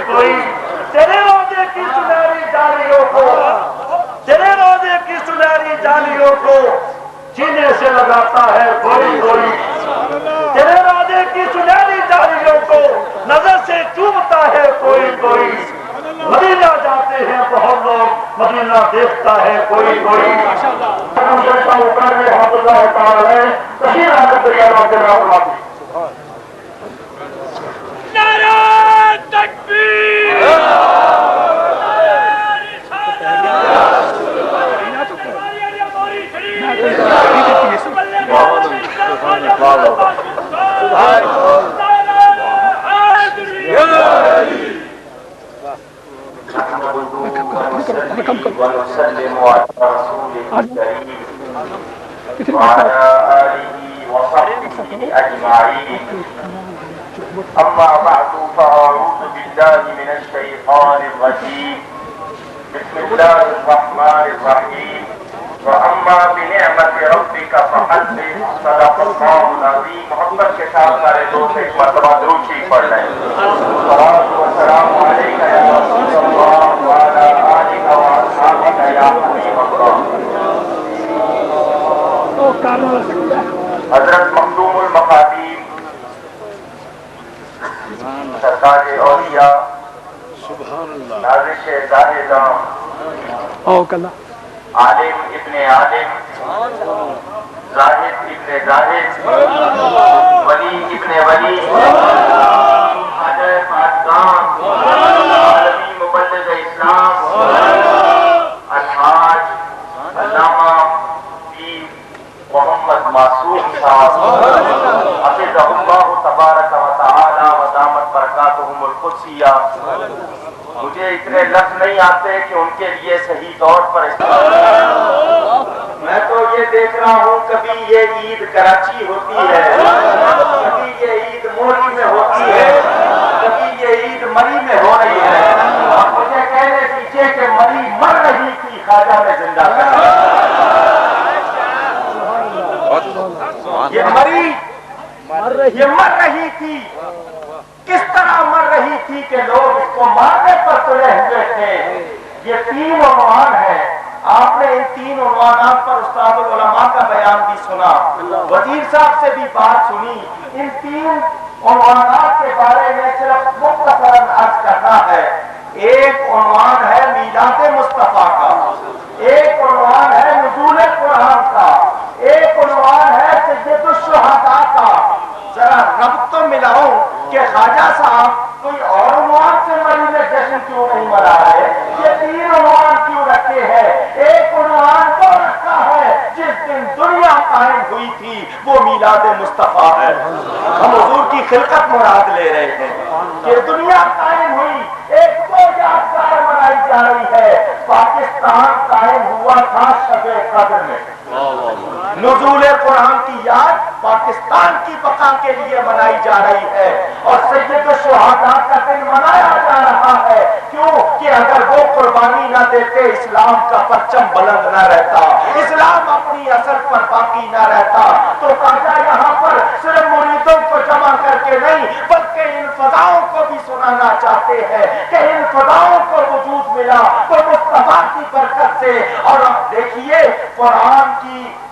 کوئی تیرے روزے کی سنہری جالیوں کو، تیرے روزے کی سنہری جالیوں کو سینے سے لگاتا ہے کوئی کوئی، تیرے روزے کی سنہری جالیوں کو نظر سے چومتا ہے کوئی کوئی، مدینہ جاتے ہیں بہت لوگ، مدینہ دیکھتا ہے کوئی کوئی۔ نعرہ تکبیر، ونسلم على رسوله الكريم وعلى آله وصحبه أجمعين، أما بعد فأعوذ بالله من الشيطان الرجيم، بسم الله الرحمن الرحيم، وأما بنعمة ربك فحدث، صدق الله العظيم۔ محبت کے ساتھ سارے دوست ایک مرتبہ درود شریف پڑھ لیں۔ الصلاة والسلام علیک یا رسول اللہ وعلی آلک واصحابک یا حبیب اللہ۔ حضرت مخدوم المخادیم سرکار اولیاء نازش زاہداں عالم ابن عالم، زاہد ابن زاہد، ولی ابن ولی، خواجہ پاسدان، عالمی مبلغ اسلام، الحاج علامہ پیر محمد معصوم صاحب حفظہ اللہ تبارک و تعالی و دامت برکاتہم القدسیہ۔ مجھے اتنے لفظ نہیں آتے کہ ان کے لیے صحیح طور پر میں تو یہ دیکھ رہا ہوں کبھی یہ عید کراچی ہوتی ہے، کبھی یہ عید موری میں ہوتی ہے، کبھی یہ عید مری میں ہو رہی ہے، اور مجھے کہنے دیجیے کہ مری مر رہی تھی، خواجہ میں زندہ کر یہ مری یہ مر رہی تھی۔ کس طرح مر رہی تھی کہ لوگ اس کو مارنے پر تلے ہوئے تھے۔ یہ 3 عنوان ہیں، آپ نے ان 3 عنوانات پر استاد العلماء کا بیان بھی سنا، وزیر صاحب سے بھی بات سنی۔ ان 3 عنوانات کے بارے میں صرف مختصراً عرض کرنا ہے۔ ایک عنوان ہے میلاد مصطفیٰ کا، ایک عنوان ہے نزول قرآن کا، ایک عنوان ہے سید الشہداء کا۔ ذرا ربط تو ملاؤ کہ خواجہ صاحب کوئی اور عنوان سے مری میں جشن کیوں نہیں منا رہے؟ یہ 3 عنوان کیوں رکھے ہیں؟ ایک عنوان وہ رکھا ہے جس دن دنیا قائم ہوئی تھی، وہ میلاد مصطفیٰ ہے۔ ہم حضور کی خلقت مراد لے رہے ہیں کہ دنیا قائم ہوئی، ایک وہ یادگار منائی جا رہی ہے۔ پاکستان قائم ہوا تھا شب قدر میں، نزول قرآن کی یاد پاکستان کی بقا کے لیے منائی جا رہی ہے، اور سید الشہداء کا دن منایا جا رہا ہے۔ کیوں کہ اگر وہ قربانی نہ دیتے اسلام کا پرچم بلند نہ رہتا، اسلام اپنی اصل پر باقی نہ رہتا۔ تو خواجہ یہاں پر صرف مریدوں کو جمع کر کے نہیں بلکہ ان فضاؤں کو بھی سنانا چاہتے ہیں کہ ان فضاؤں کو وجود ملا تو مصطفیٰ کی برکت سے۔ اور اب دیکھیے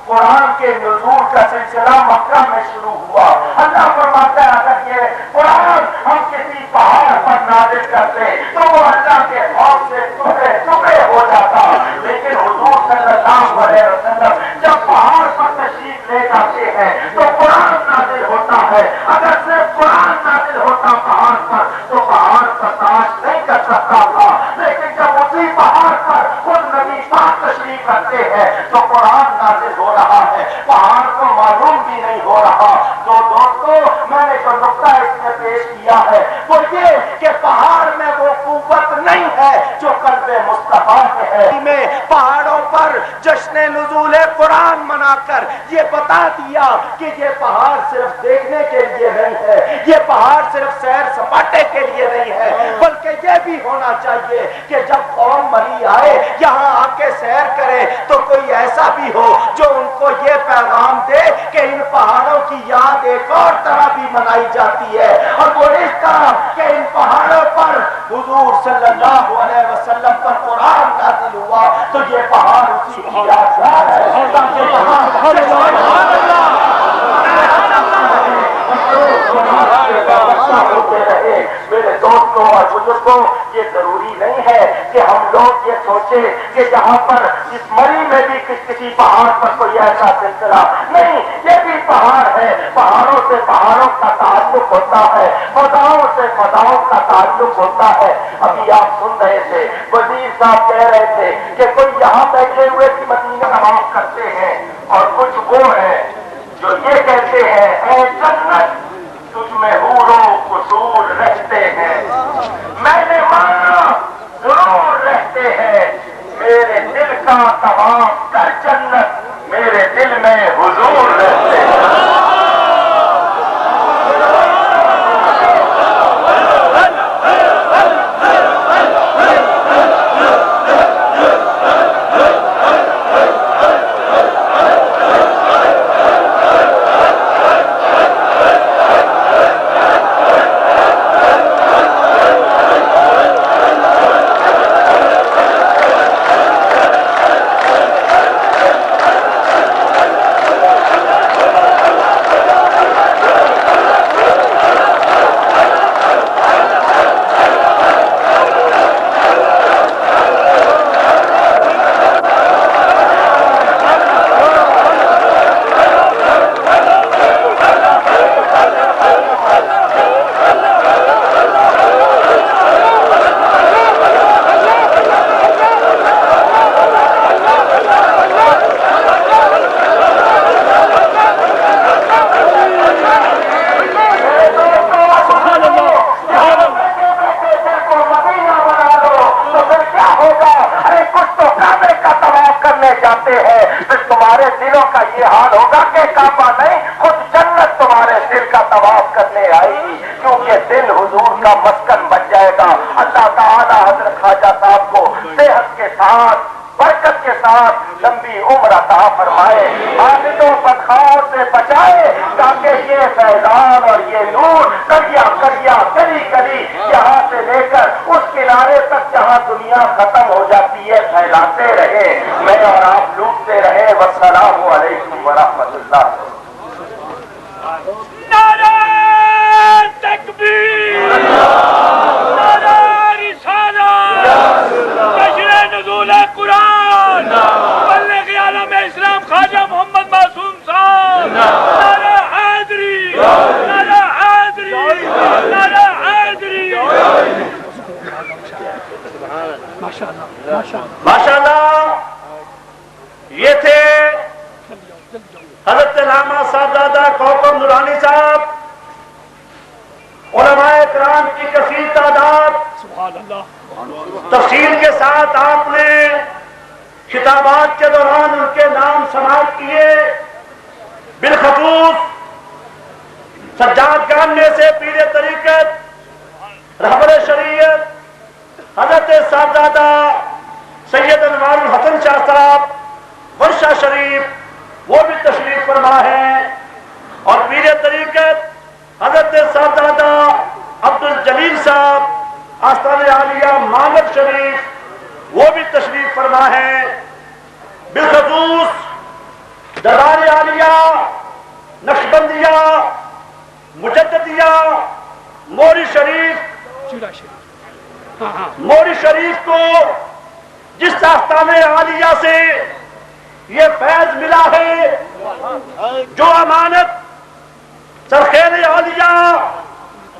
قرآن کے نزول کا سلسلہ مکہ میں شروع ہوا۔ اللہ فرماتا ہے اگر یہ قرآن ہم کسی پہاڑ پر نازل کرتے تو وہ اللہ کے خوف سے ٹکڑے ٹکڑے ہو جاتا، لیکن حضور صلی اللہ علیہ وسلم جب پہاڑ پر تشریف لے جاتے ہیں تو قرآن نازل ہوتا ہے۔ اگر صرف قرآن نازل ہوتا پہاڑ پر تو پہاڑ برداشت نہیں کر سکتا تھا، لیکن جب اسی پہاڑ پر خود نبی پاک تشریف رکھتے ہیں تو قرآن نازل ہو رہا ہے، پہاڑ کو معلوم بھی نہیں ہو رہا۔ تو دوستو میں نے جو نقطہ اس میں پیش کیا ہے وہ یہ کہ پہاڑ میں وہ قوت نہیں ہے جو قلب مصطفیٰ میں ہے۔ میں پہاڑوں پر جشن نزول قرآن منا کر یہ بتا دیا کہ یہ پہاڑ صرف دیکھنے کے لیے نہیں ہے، یہ پہاڑ صرف سیر سپاٹے کے لیے نہیں ہے، بلکہ یہ بھی ہونا چاہیے کہ جب قوم مری آئے یہاں آ کے سیر کرے تو کوئی ایسا بھی ہو جو ان کو یہ پیغام دے کہ ان پہاڑوں کی یاد ایک اور طرح بھی منائی جاتی ہے، اور وہ اس طرح کہ ان پہاڑوں پر حضور صلی اللہ علیہ وسلم پر قرآن نازل ہوا تو یہ پہاڑ اسی کی یادگار ہے تاکہ وہاں ہوتے رہے۔ میرے دوستوں اور بزرگوں، یہ ضروری نہیں ہے کہ ہم لوگ یہ سوچیں کہ جہاں پر اس مری میں بھی کسی پہاڑ پر کوئی ایسا سلسلہ نہیں، یہ بھی پہاڑ ہے، پہاڑوں سے پہاڑوں کا تعلق ہوتا ہے، فضاؤں سے فضاؤں کا تعلق ہوتا ہے۔ ابھی آپ سن رہے تھے وزیر صاحب کہہ رہے تھے کہ کوئی یہاں بیٹھے ہوئے کی مدینے نماز کرتے ہیں اور کچھ وہ ہیں جو یہ کہتے ہیں اے جنت تجھ میں حور و قصور رہتے ہیں۔ میں نے مانا ضرور رہتے ہیں، میرے دل کا تمام کر جنت میرے دل میں حضور رہتے ہیں۔ تمہارے دلوں کا یہ حال ہوگا کہ کعبہ نہیں خود جنت تمہارے دل کا طواف کرنے آئے گی، کیونکہ دل حضور کا مسکن بن جائے گا۔ اللہ تعالیٰ حضرت خواجہ صاحب کو صحت کے ساتھ برکت کے ساتھ لمبی عمر عطا فرمائے، عابدوں بدخواہوں سے بچائے، تاکہ یہ فیضان اور یہ نور کریا کریا گلی گلی یہاں سے لے کر اس کنارے تک جہاں دنیا ختم ہو جاتی ہے پھیلاتے رہے، میں اور آپ لوٹتے رہے۔ والسلام علیکم ورحمۃ اللہ۔ نعرہ تکبیر، نعرہ رسالت، نشر نزول قرآن، مبلغ عالم اسلام خواجہ محمد معصوم صاحب، نعرہ حیدری، نعرہ حیدری، نعرہ حیدری۔ ماشاءاللہ یہ تھے حضرت علامہ صاحبزادہ کوکب نورانی صاحب، علماء کرام کی کثیر تعداد، تفصیل کے ساتھ آپ نے خطابات کے دوران ان کے نام سماعت کیے۔ بالخصوص سجاد گان میں سے پیر طریقت رہبر شریعت حضرت صاحبزادہ سید انوار الحسن شاہ صاحب ورشہ شریف وہ بھی تشریف فرما ہے، اور پیر طریقت حضرت صاحبزادہ عبد الجلیل صاحب آستان عالیہ مامد شریف وہ بھی تشریف فرما ہے۔ بالخصوص درار عالیہ نقشبندیہ مجددیہ موری شریف کو جس آستان عالیہ سے یہ فیض ملا ہے، جو امانت سرخیر عالیہ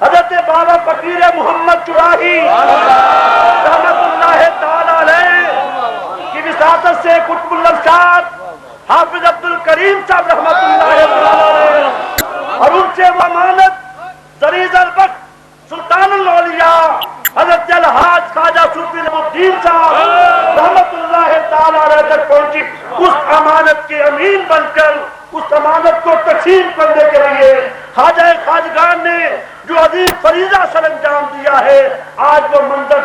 حضرت بابا فقیر محمد چراہی رحمت اللہ تعالی علیہ کی وساطت سے قطب الارشاد حافظ عبد الکریم صاحب رحمت اللہ تعالی علیہ، اور ان سے وہ امانت زریز البخت سلطان الاولیاء حضرت الحاج خواجہ صوفی نعیم الدین صاحب رحمت اللہ تعالی علیہ تک پہنچی، اس امانت کے امین بن کر اس امانت کو تقسیم کرنے کے لیے خواجہ خواجگان نے جو عظیم فریضہ سر انجام دیا ہے، آج وہ منظر